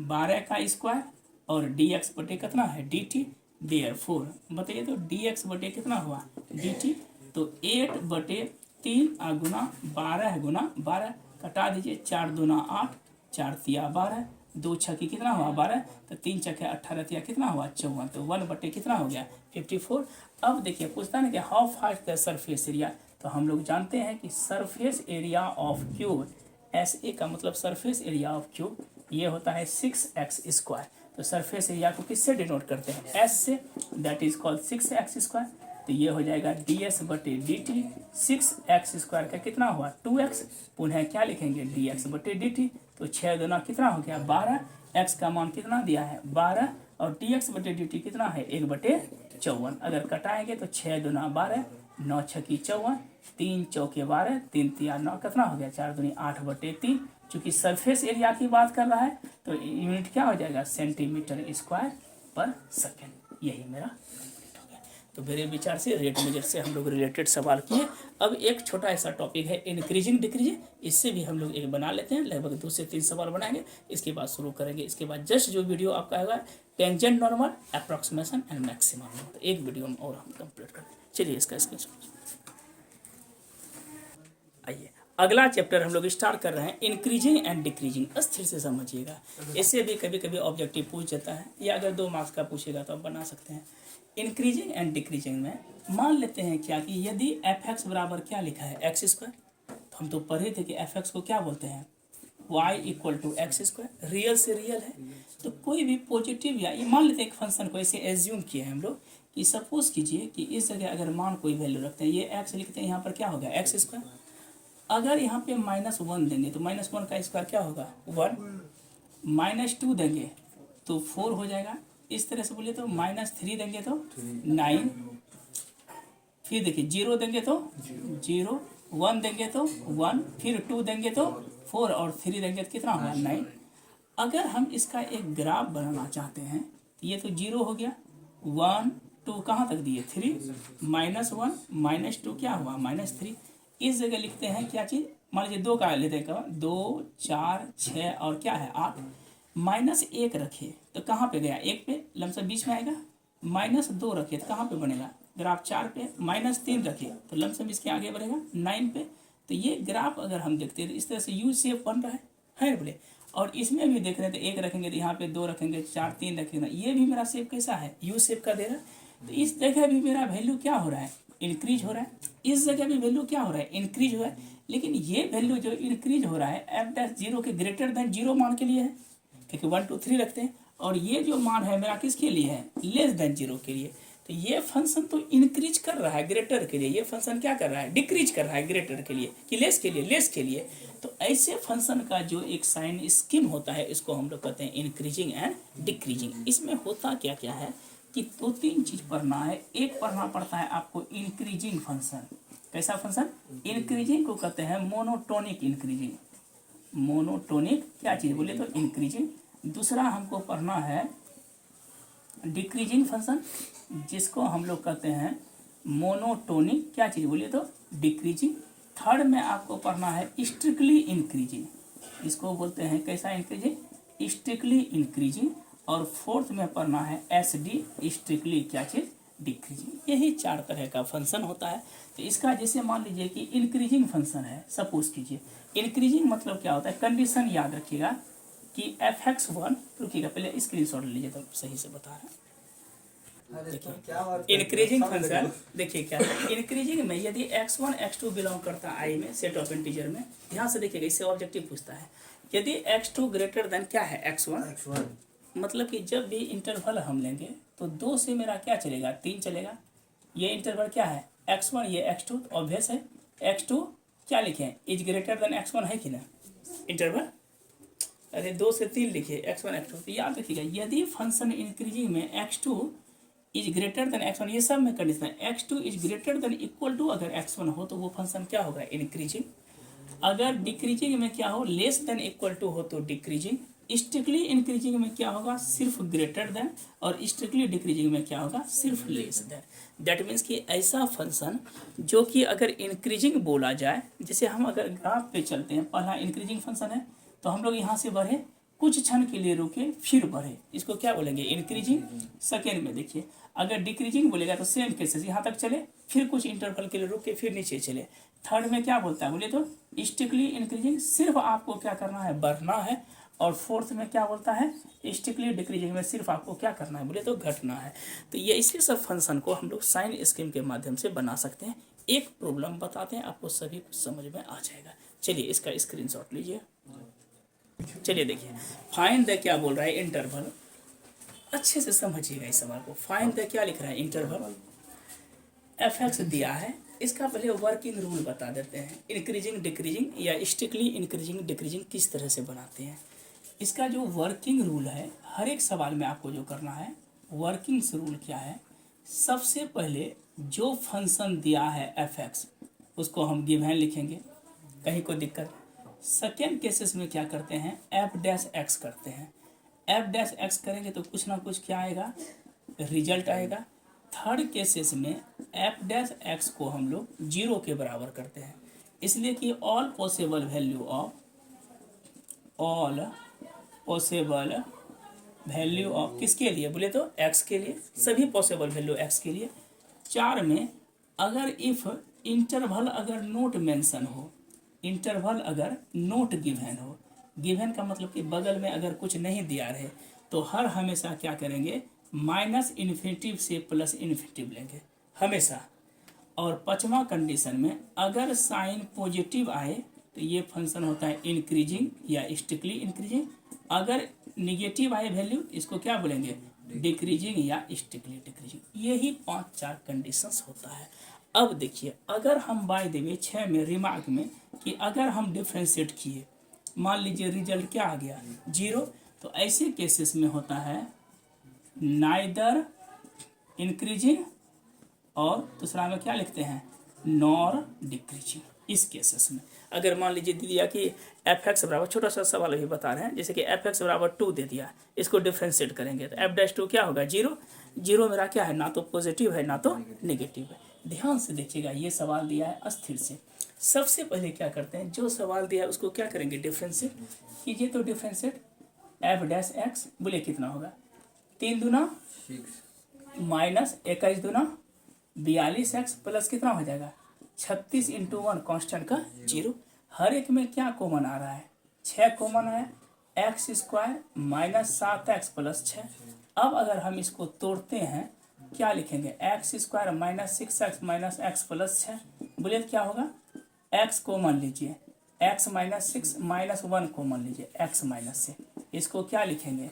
12 का स्क्वायर और डी एक्स बटे कितना है डी टी। देयर 4 बताइए तो डी एक्स बटे कितना हुआ डी टी। तो 8 बटे 3 गुना 12 गुना 12 कटा दीजिए, 4 दूना 8, 4 तिया 12, 2 छक्के कितना हुआ 12, तो 3 छक्के 18 तिया कितना हुआ 54, तो 1 बटे कितना हो गया 54। अब देखिए पूछता है ना कि how fast the surface area, तो हम लोग जानते हैं कि surface area of cube, S A का मतलब सरफेस एरिया ऑफ क्यूब ये होता है 6x²। तो सरफेस एरिया को किससे डिनोट करते हैं, एस से, दैट इज कॉल्ड 6x²। तो ये हो जाएगा डी एस बटे डी टी। 6x² का कितना हुआ 2x, पुनः क्या लिखेंगे डी एक्स बटे डी टी। तो 6 दूना कितना हो गया 12, x का मान कितना दिया है 12 और डी एक्स बटे डी टी कितना है 1/54। अगर कटाएंगे तो 6 दूना 12, 9 छक्की 54, 3 चौके 12, 3 तिया 9 कितना हो गया 4 दूनी 8/3। चूंकि सरफेस एरिया की बात कर रहा है तो यूनिट क्या हो जाएगा सेंटीमीटर स्क्वायर पर सेकेंड। यही मेरा तो मेरे विचार से रेट मेजर से हम लोग रिलेटेड सवाल किए। अब एक छोटा ऐसा टॉपिक है इंक्रीजिंग डिक्रीजिंग, इससे भी हम लोग एक बना लेते हैं, लगभग 2 से 3 सवाल बनाएंगे, इसके बाद शुरू करेंगे। इसके बाद जस्ट जो वीडियो आपका होगा tangent normal, approximation and maximum, तो एक वीडियो में और हम कंप्लीट करेंगे। चलिए इसका स्क्रीनशॉट। आइए अगला चैप्टर हम लोग स्टार्ट कर रहे हैं इंक्रीजिंग एंड डिक्रीजिंग। स्थिर से समझिएगा, इससे भी कभी कभी ऑब्जेक्टिव पूछ जाता है, या अगर 2 मार्क्स का पूछेगा तो आप बना सकते हैं। इंक्रीजिंग एंड डिक्रीजिंग में मान लेते हैं क्या कि यदि एफ एक्स बराबर क्या लिखा है x², तो हम तो पढ़े थे कि एफ एक्स को क्या बोलते हैं y = x², रियल से रियल है। तो कोई भी पॉजिटिव या ये मान लेते हैं एक फंक्शन को ऐसे एज्यूम किए हैं हम लोग कि सपोज कीजिए कि इस जगह अगर मान कोई वैल्यू रखते हैं, ये x लिखते हैं, यहाँ पर क्या होगा x²। अगर यहाँ पे -1 देंगे तो -1 का स्क्वायर क्या होगा 1, -2 देंगे तो 4 हो जाएगा। इस तरह से बोलिए तो -3 देंगे तो 9, फिर देखिए 0 देंगे तो 0, 1 देंगे तो 1, फिर 2 देंगे तो 4 और 3 देंगे तो कितना होगा 9। अगर हम इसका एक ग्राफ बनाना चाहते हैं, ये तो 0 हो गया, 1 2 कहाँ तक दिए 3, -1 -2 क्या हुआ -3। इस जगह लिखते हैं क्या चीज़, मान लीजिए 2 का लेते हैं, 2 4 6 और क्या है 8, -1 रखे तो कहाँ पे गया 1 पे, लमसम बीच में आएगा। -2 रखे तो कहाँ पे बनेगा ग्राफ 4 पे। -3 रखे तो लमसम इसके आगे बढ़ेगा 9 पे। तो ये ग्राफ अगर हम देखते हैं तो इस तरह से यू शेप बन रहा है बोले। और इसमें भी देख रहे हैं तो 1 रखेंगे तो यहाँ पे 2 रखेंगे, 4 3 रखेंगे, ये भी मेरा शेप कैसा है यू शेप का दे रहा है। तो इस जगह भी मेरा वैल्यू क्या हो रहा है इंक्रीज हो रहा है, इस जगह भी वैल्यू क्या हो रहा है इंक्रीज हो रहा है। लेकिन ये वैल्यू जो इंक्रीज हो रहा है f' 0 के ग्रेटर देन 0 मान के लिए है, क्योंकि 1 2 3 रखते हैं, और ये जो मान है मेरा किसके लिए है लेस देन 0 के लिए। तो ये फंक्शन तो इंक्रीज कर रहा है ग्रेटर के लिए, ये फंक्शन क्या कर रहा है डिक्रीज कर रहा है ग्रेटर के लिए कि लेस के लिए। तो ऐसे फंक्शन का जो एक साइन स्कीम होता है इसको हम लोग कहते हैं इंक्रीजिंग एंड डिक्रीजिंग। इसमें होता क्या क्या है कि 2-3 चीज पढ़ना है। एक पढ़ना पड़ता है आपको इंक्रीजिंग फंक्शन। कैसा फंक्शन, इंक्रीजिंग को कहते हैं मोनोटोनिक इंक्रीजिंग। मोनोटोनिक क्या चीज बोले तो इंक्रीजिंग। दूसरा हमको पढ़ना है डिक्रीजिंग फंक्शन, जिसको हम लोग कहते हैं मोनोटोनिक क्या चीज बोलिए तो डिक्रीजिंग। थर्ड में आपको पढ़ना है स्ट्रिक्टली इंक्रीजिंग, इसको बोलते हैं कैसा इंक्रीजिंग स्ट्रिक्टली इंक्रीजिंग। और फोर्थ में पढ़ना है SD स्ट्रिक्टली क्या चीज डिक्रीजिंग। यही 4 तरह का फंक्शन होता है। तो इसका जैसे मान लीजिए कि इंक्रीजिंग फंक्शन है, सपोज कीजिए इंक्रीजिंग मतलब क्या होता है, कंडीशन याद रखिएगा कि f(x1) रुकिएगा पहले स्क्रीनशॉट लीजिए तो सही से बता रहे हैं। देखिए इंक्रीजिंग फंक्शन देखिए क्या है, इंक्रीजिंग में यदि x1 x2 बिलोंग करता है i में सेट ऑफ इंटीजर में, ध्यान से देखिएगा इससे ऑब्जेक्टिव पूछता है। यदि x2 ग्रेटर देन क्या है x1, मतलब कि जब भी इंटरवल हम लेंगे तो 2 से मेरा क्या चलेगा 3 चलेगा। ये इंटरवल क्या है x1 ये x2, ऑब्वियस है x2 क्या लिखें, इज ग्रेटर देन x1 है कि ना इंटरवल, अरे 2 से 3 लिखे x1 x2। तो याद रखिएगा यदि फंक्शन इंक्रीजिंग में x2 is greater then x1, ये सब में कंडीशन है, x2 is greater than equal to अगर x1 हो तो वो फंक्शन क्या होगा, इंक्रीजिंग। अगर डिक्रीजिंग में क्या हो, लेस देन इक्वल टू हो तो डिक्रीजिंग। स्ट्रिक्टली इंक्रीजिंग में क्या होगा, सिर्फ ग्रेटर देन, और स्ट्रिक्टली डिक्रीजिंग में क्या होगा, सिर्फ लेस देन। दैट मीन्स कि ऐसा फंक्शन जो कि अगर इंक्रीजिंग बोला जाए, जैसे हम अगर ग्राफ पे चलते हैं, पहला इंक्रीजिंग फंक्शन है तो हम लोग यहाँ से बढ़े, कुछ क्षण के लिए रुके फिर बढ़े, इसको क्या बोलेंगे, इंक्रीजिंग। सेकेंड में देखिए अगर डिक्रीजिंग बोलेगा तो सेम केसेस, यहाँ तक चले फिर कुछ इंटरवल के लिए रुके फिर नीचे चले। थर्ड में क्या बोलता है बोले तो स्ट्रिक्टली इंक्रीजिंग, सिर्फ आपको क्या करना है, बढ़ना है। और फोर्थ में क्या बोलता है, स्ट्रिक्टली डिक्रीजिंग में सिर्फ आपको क्या करना है बोले तो घटना है। तो ये इसी सब फंक्शन को हम लोग साइन स्कीम के माध्यम से बना सकते हैं। एक प्रॉब्लम बताते हैं, आपको सभी कुछ समझ में आ जाएगा। चलिए इसका स्क्रीनशॉट लीजिए। चलिए देखिए, फाइंड द क्या बोल रहा है, इंटरवल। अच्छे से समझिएगा इस सवाल को। फाइंड द क्या लिख रहा है, इंटरवल f(x) दिया है। इसका पहले वर्किंग रूल बता देते हैं, इंक्रीजिंग डिक्रीजिंग या स्ट्रिक्टली इंक्रीजिंग डिक्रीजिंग किस तरह से बनाते हैं। इसका जो वर्किंग रूल है, हर एक सवाल में आपको जो करना है, वर्किंग रूल क्या है, सबसे पहले जो फंक्शन दिया है f(x) उसको हम गिवन लिखेंगे, कहीं कोई दिक्कत। सेकेंड केसेस में क्या करते हैं, f'(x) करते हैं। f'(x) करेंगे तो कुछ ना कुछ क्या आएगा, रिजल्ट आएगा। थर्ड केसेस में f'(x) को हम लोग 0 के बराबर करते हैं, इसलिए कि ऑल पॉसिबल वैल्यू ऑफ किसके लिए बोले तो x के लिए, सभी पॉसिबल वैल्यू x के लिए। 4 में अगर इफ इंटरवल अगर नोट मेंशन हो, इंटरवल अगर नोट गिवन हो, गिवन का मतलब कि बगल में अगर कुछ नहीं दिया रहे तो हर हमेशा क्या करेंगे, माइनस इन्फिनिटिव से प्लस इन्फिनिटिव लेंगे हमेशा। और 5वां कंडीशन में अगर साइन पॉजिटिव आए तो ये फंक्शन होता है इंक्रीजिंग या स्ट्रिक्टली इंक्रीजिंग। अगर निगेटिव आए वैल्यू, इसको क्या बोलेंगे, डिक्रीजिंग या स्ट्रिक्टली डिक्रीजिंग। यही 5-4 कंडीशंस होता है। अब देखिए अगर हम बाय द वे 6 में रिमार्क में कि अगर हम डिफ्रेंशिएट किए, मान लीजिए रिजल्ट क्या आ गया, 0, तो ऐसे केसेस में होता है नाइदर इंक्रीजिंग, और दूसरा में क्या लिखते हैं, नॉर डिक्रीजिंग। इस केसेस में अगर मान लीजिए दे दिया कि f(x) बराबर, छोटा सा सवाल अभी बता रहे हैं, जैसे कि f(x) बराबर 2 दे दिया, इसको डिफ्रेंशिएट करेंगे तो f'(2) क्या होगा, 0। 0 मेरा क्या है, ना तो पॉजिटिव है ना तो नेगेटिव है। ध्यान से देखिएगा, ये सवाल दिया है अस्थिर से। सबसे पहले क्या करते हैं, जो सवाल दिया है उसको क्या करेंगे, डिफ्रेंशिएट कीजिए। तो डिफ्रेंशिएट f'(x) बोले कितना होगा, 3 दूना 6 माइनस 21 दूना 42x प्लस कितना हो जाएगा, 36 × 1 कांस्टेंट का 0। हर एक में क्या कॉमन आ रहा है, 6 कॉमन है, x² माइनस 7x प्लस 6। अब अगर हम इसको तोड़ते हैं क्या लिखेंगे, x² minus 6x minus x plus 6, बोले क्या होगा, x कॉमन लीजिए, x माइनस 6 माइनस 1 कॉमन लीजिए, x माइनस से, इसको क्या लिखेंगे,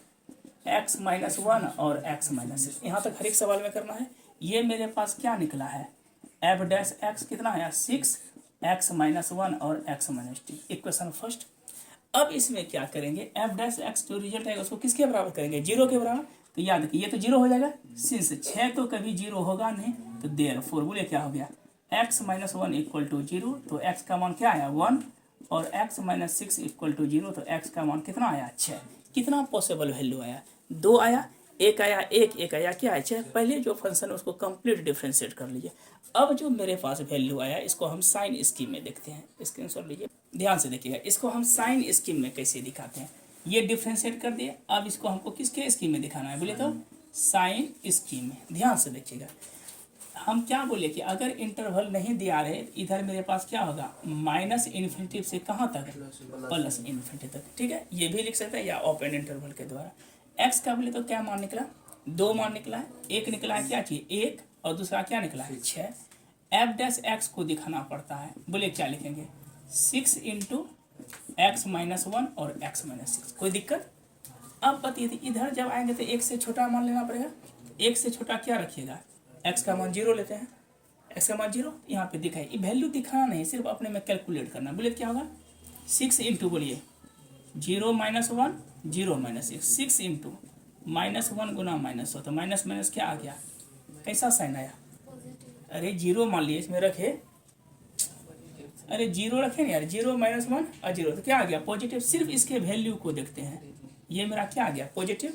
x माइनस 1 और x माइनस 6। यहाँ तक हर एक सवाल में करना है। ये मेरे पास क्या निकला है, f'(x) कितना है, 6 x माइनस 1 और x माइनस 2, इक्वेशन फर्स्ट। अब इसमें क्या करेंगे, f'(x) जो रिजल्ट आएगा उसको किसके बराबर करेंगे, 0 के बराबर। तो याद रखिए ये तो 0 हो जाएगा, सिंस 6 तो कभी 0 होगा नहीं, तो देयरफॉर बोले क्या हो गया, x माइनस 1 इक्वल टू 0, तो x का मान क्या आया, 1, और x माइनस 6 इक्वल टू 0, तो x का मान कितना आया, 6। कितना पॉसिबल वैल्यू आया, 2 आया, एक आया, एक आया, क्या है, 6। पहले जो फंक्शन है उसको कंप्लीट डिफरेंशिएट कर लीजिए। अब जो मेरे पास वैल्यू आया इसको हम साइन स्कीम में देखते हैं, स्क्रीनशॉट लीजिए, ध्यान से देखिएगा। इसको हम साइन स्कीम में कैसे दिखाते हैं, ये डिफरेंशिएट कर दिए। अब इसको हमको किसके स्कीम में दिखाना है बोले तो साइन स्कीम में। ध्यान से देखिएगा, हम क्या बोले कि अगर इंटरवल नहीं दिया रहे, इधर मेरे पास क्या होगा, माइनस इन्फिनिटी से कहाँ तक, प्लस इन्फिनिटी तक, ठीक है। ये भी लिख सकते हैं या ओपन इंटरवल के द्वारा। x का बोले तो क्या मान निकला, 2 मान निकला है, एक निकला है क्या चाहिए, 1, और दूसरा क्या निकला है, 6। f'(x) को दिखाना पड़ता है, बोले क्या लिखेंगे, 6 × x माइनस 1 और x माइनस 6, कोई दिक्कत। अब बताइए इधर जब आएंगे तो 1 से छोटा मान लेना पड़ेगा, 1 से छोटा क्या रखिएगा, x का मान 0 लेते हैं, एक्स का मान 0 यहाँ पे दिखा है, ये वैल्यू दिखाना नहीं, सिर्फ अपने में कैलकुलेट करना। बोले क्या होगा 6 इंटू, बोलिए 0 माइनस 1 0 माइनस 6, 6 इंटू -1 गुना -100, तो माइनस माइनस क्या आ गया, कैसा साइन आया, अरे 0 मान लिए इसमें रखे, अरे 0 रखे ना यार, 0 माइनस 1 और 0, तो क्या आ गया पॉजिटिव। सिर्फ इसके वैल्यू को देखते हैं, ये मेरा क्या आ गया पॉजिटिव।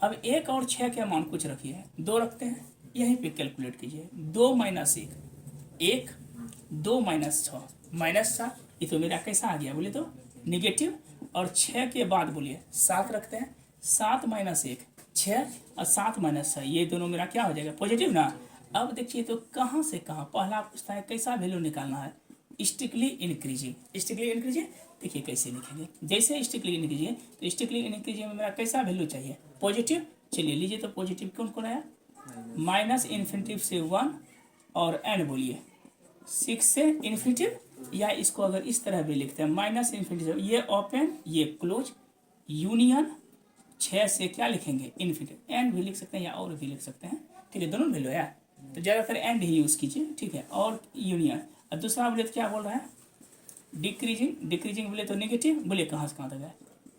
अब 1 और 6 के मान कुछ रखिए, 2 रखते हैं, यहीं पे कैलकुलेट कीजिए, 2 माइनस 1 1, 2 माइनस 6 -7, ये तो मेरा कैसा आ गया बोले तो निगेटिव। और 6 के बाद बोलिए 7 रखते हैं, 7 माइनस 1 6 और 7 माइनस 6, ये दोनों मेरा क्या हो जाएगा पॉजिटिव ना। अब देखिए तो कहाँ से कहाँ, पहला पूछता है कैसा वैल्यू निकालना है, स्ट्रिक्टली इंक्रीजिंग। स्ट्रिक्टली इंक्रीजिंग देखिए कैसे लिखेंगे, जैसे स्ट्रिक्टली इंक्रीजिंग, तो स्ट्रिक्टली इंक्रीजिंग में मेरा कैसा वैल्यू चाहिए पॉजिटिव। चलिए लीजिए, तो पॉजिटिव कौन कौन आया, माइनस इन्फिनिटिव से 1 और एन बोलिए 6 से इन्फिनिटिव, या इसको अगर इस तरह भी लिखते हैं माइनस इन्फिनिटिव, ये ओपन ये क्लोज, यूनियन 6 से क्या लिखेंगे इन्फिनिटिव, एंड भी लिख सकते हैं या और भी लिख सकते हैं, ठीक है, दोनों वैल्यू है, तो ज़्यादातर एंड ही यूज़ कीजिए, ठीक है। और यूनियन, और दूसरा बोले तो क्या बोल रहा है डिक्रीजिंग, डिक्रीजिंग बोले तो नेगेटिव, बोले कहाँ से कहाँ तक है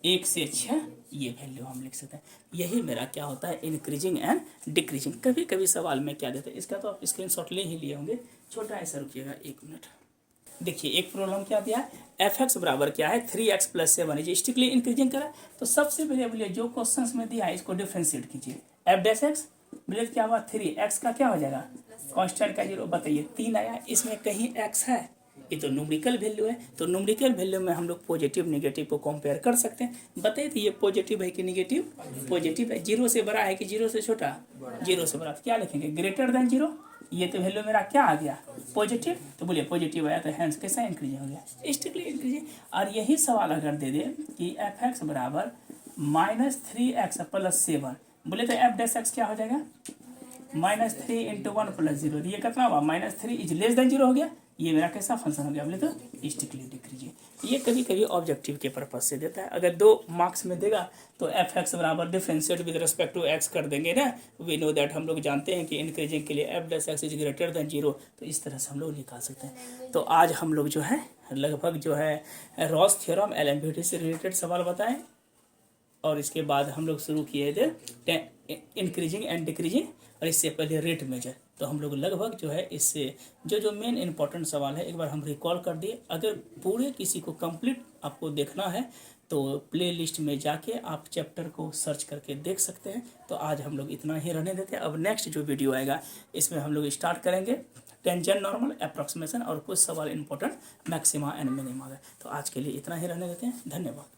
1 से 6, ये वैल्यू हम लिख सकते हैं। यही मेरा क्या होता है इंक्रीजिंग एंड डिक्रीजिंग। कभी कभी सवाल में क्या देते हैं, इसका तो आप स्क्रीनशॉट ले ही लिए होंगे, छोटा ऐसा रुकिएगा 1 मिनट। देखिए एक प्रॉब्लम क्या दिया है, एफ एक्स बराबर क्या है 3x प्लस 7 है, स्ट्रिक्टली इंक्रीजिंग करा, तो सबसे पहले बोलिए जो क्वेश्चन में दिया है इसको डिफ्रेंशिएट कीजिए, एफ डैश एक्स बोले क्या हुआ 3x का क्या हो जाएगा कांस्टेंट का 0, बताइए 3 आया, इसमें कहीं x है, ये तो न्यूमेरिकल वैल्यू है, तो न्यूमेरिकल वैल्यू में हम लोग पॉजिटिव नेगेटिव को कंपेयर कर सकते हैं। बताइए तो ये पॉजिटिव है कि नेगेटिव, पॉजिटिव है, 0 से बड़ा है कि 0 से छोटा, 0 से बड़ा, तो क्या लिखेंगे ग्रेटर देन 0, ये तो वैल्यू मेरा क्या आ गया पॉजिटिव, तो बोलिए पॉजिटिव आया, तो हैंस कैसा इंक्रीज हो गया स्ट्रिक्टली इंक्रीज। और यही सवाल अगर दे दे कि एफ एक्स बराबर -3x प्लस 7, बोले तो एफ डैश एक्स क्या हो जाएगा -3 इंटू 1 प्लस 0, ये कितना हुआ -3 इज लेस देन 0 हो गया, ये मेरा कैसा फंक्शन हो गया बोले तो स्ट्रिक्टली डिक्रीजिंग। ये कभी कभी ऑब्जेक्टिव के पर्पज से देता है, अगर 2 मार्क्स में देगा तो एफ एक्स बराबर differentiate with respect to X कर देंगे ना, वी नो दैट, हम लोग जानते हैं कि इंक्रीजिंग के लिए F dash x is greater then 0, तो इस तरह से हम लोग निकाल सकते हैं। तो आज हम लोग जो है लगभग जो है रॉस थ्योरम एलएमपीटी से रिलेटेड सवाल बताएं, और इसके बाद हम लोग शुरू किए थे इंक्रीजिंग एंड डिक्रीजिंग, और इससे पहले रेट मेजर। तो हम लोग लगभग जो है इससे जो मेन इंपॉर्टेंट सवाल है एक बार हम रिकॉल कर दिए। अगर पूरे किसी को कंप्लीट आपको देखना है तो प्ले लिस्ट में जाके आप चैप्टर को सर्च करके देख सकते हैं। तो आज हम लोग इतना ही रहने देते हैं। अब नेक्स्ट जो वीडियो आएगा इसमें हम लोग स्टार्ट करेंगे टेंजेंट नॉर्मल अप्रॉक्सीमेशन और कुछ सवाल इंपॉर्टेंट मैक्सिमा एंड मिनिमा। तो आज के लिए इतना ही रहने देते हैं। धन्यवाद।